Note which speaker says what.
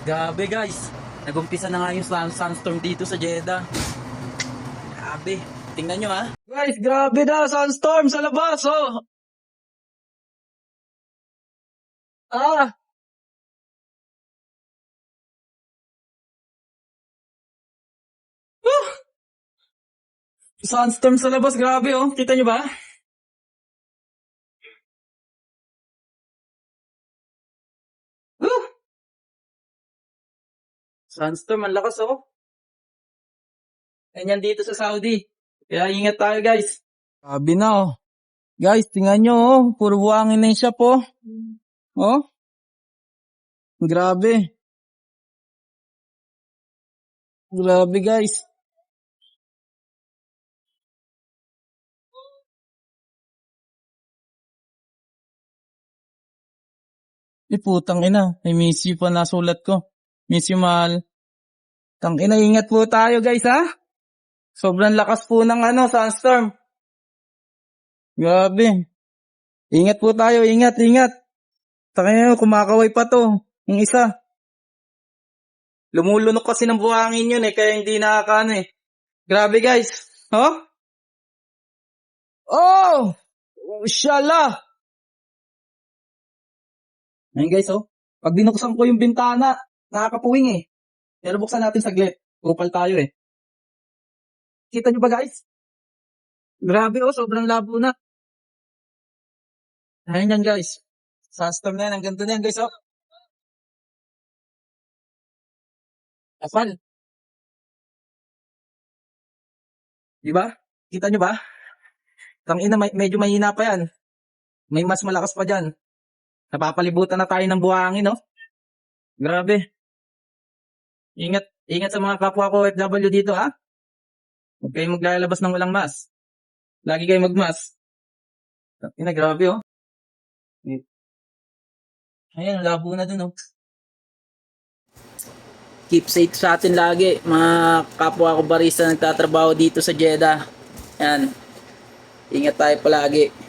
Speaker 1: Grabe guys, nag-umpisa na nga yung sunstorm dito sa Jeddah. Grabe, tingnan nyo ha. Guys, grabe na, sunstorm sa labas oh. Ah, uh, sunstorm sa labas, grabe oh. Kita nyo ba? Uh, sunstorm, ang lakas oh. Ganyan dito sa Saudi. Kaya ingat tayo guys. Grabe na oh. Guys, tingnan nyo oh. Puro buhangin na yung shop oh. Oh, grabe. Grabe guys. Putang ina. I miss you pa nasulat ko. Miss you mahal. Tang ina, ingat po tayo guys ha. Sobrang lakas po ng sunstorm. Grabe. Ingat po tayo, ingat, ingat. Tangina, kumakaway pa to. Yung isa. Lumulunok kasi ng buhangin yun kaya hindi nakakaano eh. Grabe guys. Oh? Oh! Shala! Ayun guys oh. Pag binuksan ko yung bintana, nakakapuwing eh. Pero buksan natin saglit. Kupal tayo eh. Kita nyo ba guys? Grabe oh, sobrang labo na. Ayun yan guys. Sunstorm na yan, ang ganda na yan guys oh. Kapal. Diba? Kita nyo ba? Tangina, medyo mahina pa yan. May mas malakas pa dyan. Napapalibutan na tayo ng buhangin no? Grabe. Ingat, ingat sa mga kapwa ko OFW dito ha. Huwag kayong maglalabas ng walang mask. Lagi kayong magmask. Tangina, grabe oh. Ayan, labo na dun oh. Keep safe sa atin lagi, mga kapwa ko barista nagtatrabaho dito sa Jeddah. Yan. Ingat tayo palagi.